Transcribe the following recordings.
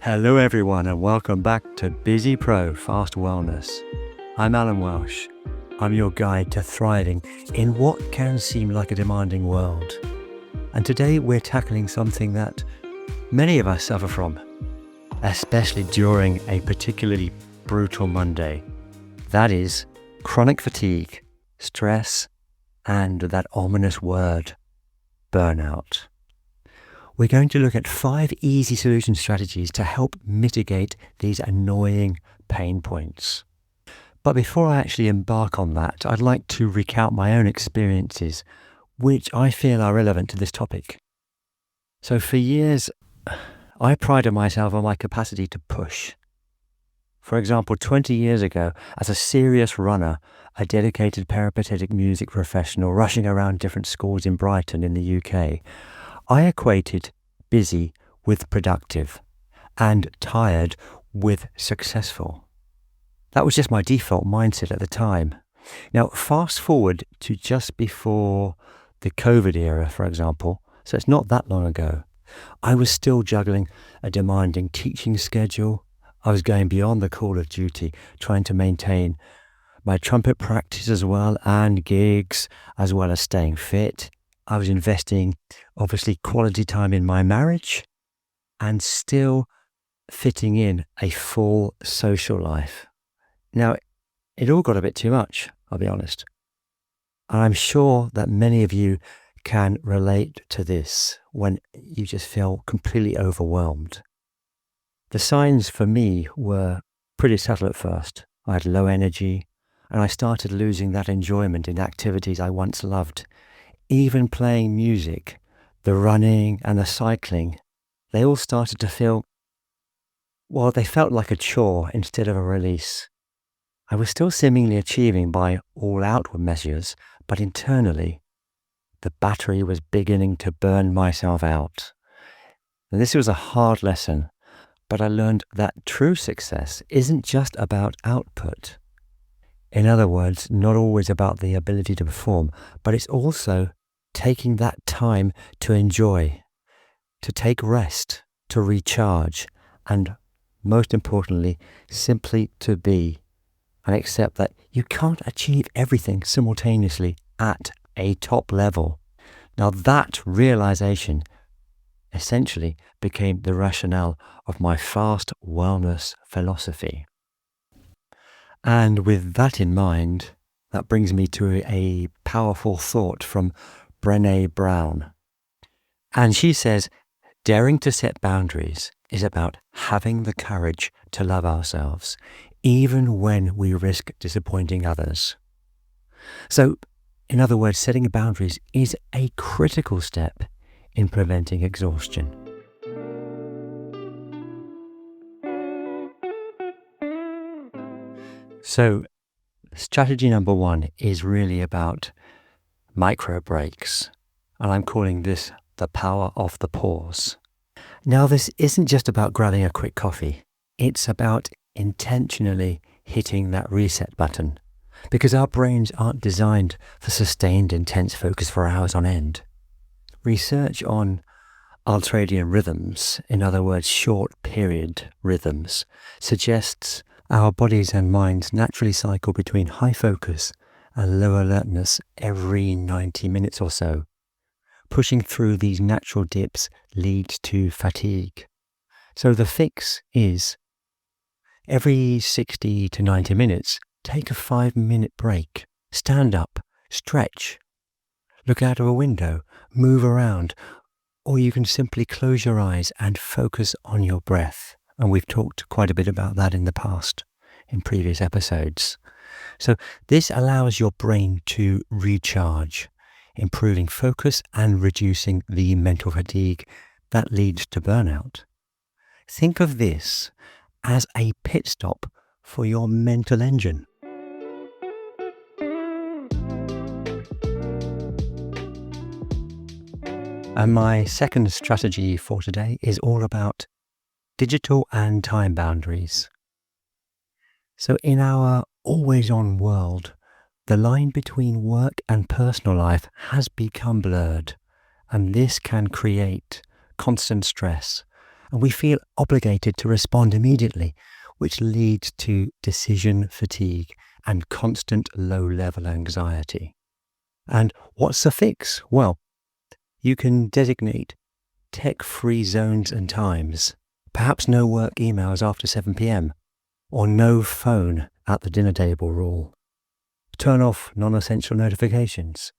Hello everyone and welcome back to Busy Pro Fast Wellness. I'm Alan Welch. I'm your guide to thriving in what can seem like a demanding world. And today we're tackling something that many of us suffer from, especially during a particularly brutal Monday. That is chronic fatigue, stress, and that ominous word, burnout. We're going to look at 5 easy solution strategies to help mitigate these annoying pain points. But before I actually embark on that, I'd like to recount my own experiences, which I feel are relevant to this topic. So for years, I prided myself on my capacity to push. For example, 20 years ago, as a serious runner, a dedicated peripatetic music professional rushing around different schools in Brighton in the UK, I equated busy with productive and tired with successful. That was just my default mindset at the time. Now, fast forward to just before the COVID era, for example, so it's not that long ago. I was still juggling a demanding teaching schedule. I was going beyond the call of duty, trying to maintain my trumpet practice as well and gigs, as well as staying fit. I was investing, obviously, quality time in my marriage and still fitting in a full social life. Now, it all got a bit too much, I'll be honest. And I'm sure that many of you can relate to this when you just feel completely overwhelmed. The signs for me were pretty subtle at first. I had low energy and I started losing that enjoyment in activities I once loved. Even playing music, the running and the cycling, they all started to feel, well, they felt like a chore instead of a release. I was still seemingly achieving by all outward measures, but internally, the battery was beginning to burn myself out. And this was a hard lesson, but I learned that true success isn't just about output. In other words, not always about the ability to perform, but it's also taking that time to enjoy, to take rest, to recharge, and most importantly, simply to be and accept that you can't achieve everything simultaneously at a top level. Now that realization essentially became the rationale of my fast wellness philosophy. And with that in mind, that brings me to a powerful thought from Brené Brown. And she says, daring to set boundaries is about having the courage to love ourselves, even when we risk disappointing others. So, in other words, setting boundaries is a critical step in preventing exhaustion. So, strategy number 1 is really about micro breaks, and I'm calling this the power of the pause. Now, this isn't just about grabbing a quick coffee. It's about intentionally hitting that reset button, because our brains aren't designed for sustained, intense focus for hours on end. Research on ultradian rhythms, in other words, short period rhythms, suggests our bodies and minds naturally cycle between high focus and low alertness every 90 minutes or so. Pushing through these natural dips leads to fatigue. So the fix is every 60 to 90 minutes, take a 5-minute break, stand up, stretch, look out of a window, move around, or you can simply close your eyes and focus on your breath. And we've talked quite a bit about that in the past, in previous episodes. So this allows your brain to recharge, improving focus and reducing the mental fatigue that leads to burnout. Think of this as a pit stop for your mental engine. And my second strategy for today is all about digital and time boundaries. So in our always-on world, the line between work and personal life has become blurred, and this can create constant stress and we feel obligated to respond immediately, which leads to decision fatigue and constant low-level anxiety. And what's the fix? Well, you can designate tech-free zones and times, perhaps no work emails after 7 p.m, or no phone at the dinner table rule. Turn off non-essential notifications.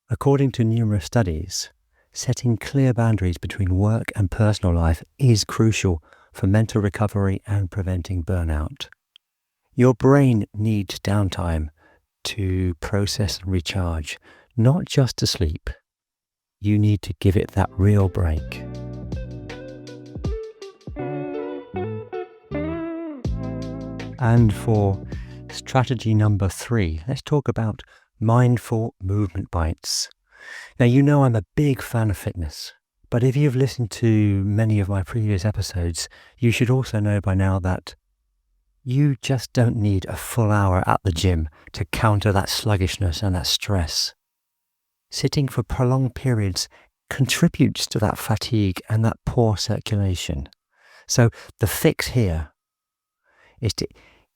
According to numerous studies, setting clear boundaries between work and personal life is crucial for mental recovery and preventing burnout. Your brain needs downtime to process and recharge, not just to sleep. You need to give it that real break. And for strategy number 3, let's talk about mindful movement bites. Now, you know I'm a big fan of fitness, but if you've listened to many of my previous episodes, you should also know by now that you just don't need a full hour at the gym to counter that sluggishness and that stress. Sitting for prolonged periods contributes to that fatigue and that poor circulation. So the fix here is to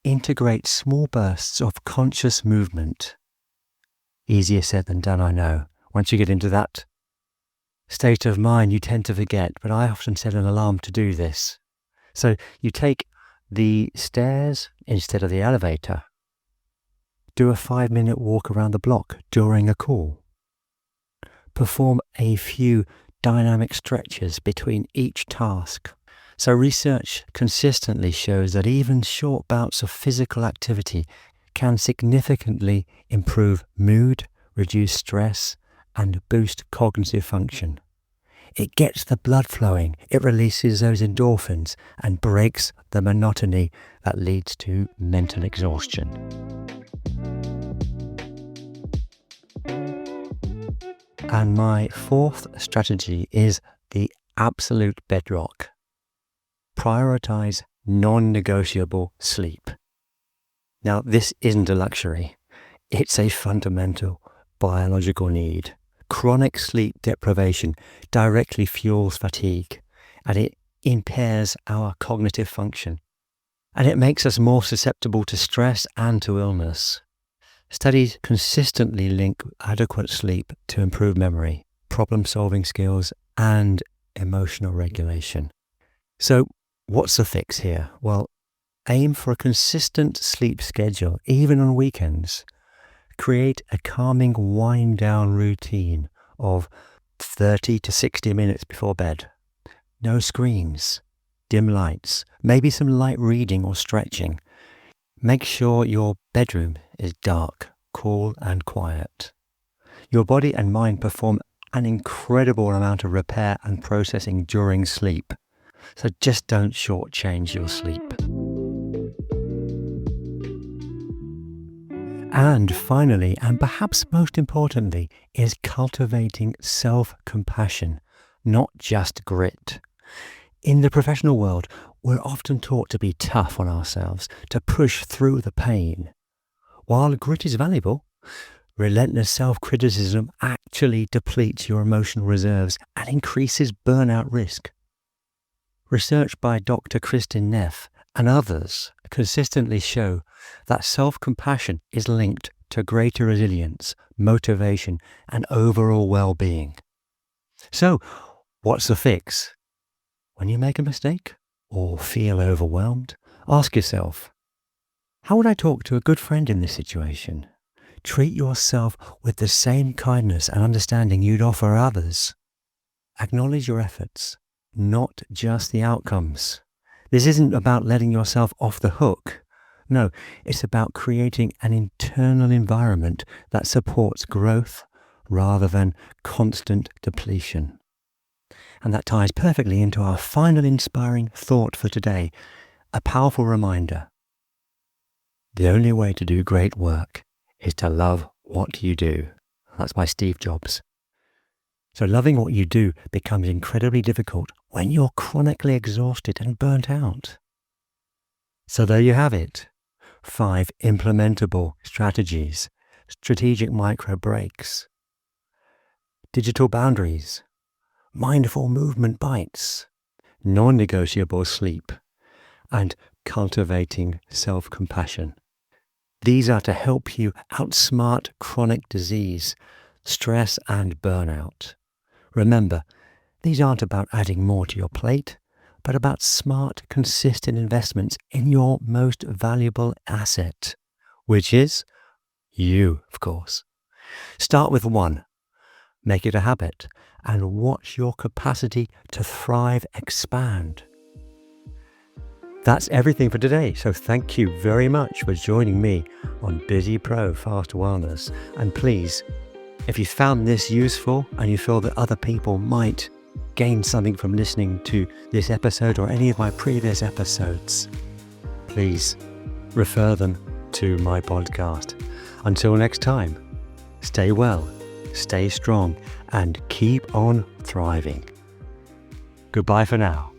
integrate small bursts of conscious movement. Easier said than done, I know. Once you get into that state of mind, you tend to forget, but I often set an alarm to do this. So you take the stairs instead of the elevator. Do a 5-minute walk around the block during a call. Perform a few dynamic stretches between each task. So research consistently shows that even short bouts of physical activity can significantly improve mood, reduce stress, and boost cognitive function. It gets the blood flowing, it releases those endorphins and breaks the monotony that leads to mental exhaustion. And my 4th strategy is the absolute bedrock. Prioritize non-negotiable sleep. Now, this isn't a luxury. It's a fundamental biological need. Chronic sleep deprivation directly fuels fatigue, and it impairs our cognitive function. And it makes us more susceptible to stress and to illness. Studies consistently link adequate sleep to improve memory, problem-solving skills, and emotional regulation. So, what's the fix here? Well, aim for a consistent sleep schedule, even on weekends. Create a calming wind-down routine of 30 to 60 minutes before bed. No screens, dim lights, maybe some light reading or stretching. Make sure your bedroom is dark, cool, and quiet. Your body and mind perform an incredible amount of repair and processing during sleep. So just don't shortchange your sleep. And finally, and perhaps most importantly, is cultivating self-compassion, not just grit. In the professional world, we're often taught to be tough on ourselves, to push through the pain. While grit is valuable, relentless self-criticism actually depletes your emotional reserves and increases burnout risk. Research by Dr. Kristin Neff and others consistently show that self-compassion is linked to greater resilience, motivation, and overall well-being. So, what's the fix? When you make a mistake or feel overwhelmed, ask yourself, how would I talk to a good friend in this situation? Treat yourself with the same kindness and understanding you'd offer others. Acknowledge your efforts, not just the outcomes. This isn't about letting yourself off the hook. No, it's about creating an internal environment that supports growth rather than constant depletion. And that ties perfectly into our final inspiring thought for today, a powerful reminder. The only way to do great work is to love what you do. That's by Steve Jobs. So loving what you do becomes incredibly difficult when you're chronically exhausted and burnt out. So there you have it. 5 implementable strategies, strategic micro breaks, digital boundaries, mindful movement bites, non-negotiable sleep, and cultivating self-compassion. These are to help you outsmart chronic disease, stress, and burnout. Remember, these aren't about adding more to your plate, but about smart, consistent investments in your most valuable asset, which is you, of course. Start with one, make it a habit, and watch your capacity to thrive expand. That's everything for today, so thank you very much for joining me on Busy Pro Fast Wellness. And please, if you found this useful and you feel that other people might gain something from listening to this episode or any of my previous episodes, please refer them to my podcast. Until next time, stay well, stay strong, and keep on thriving. Goodbye for now.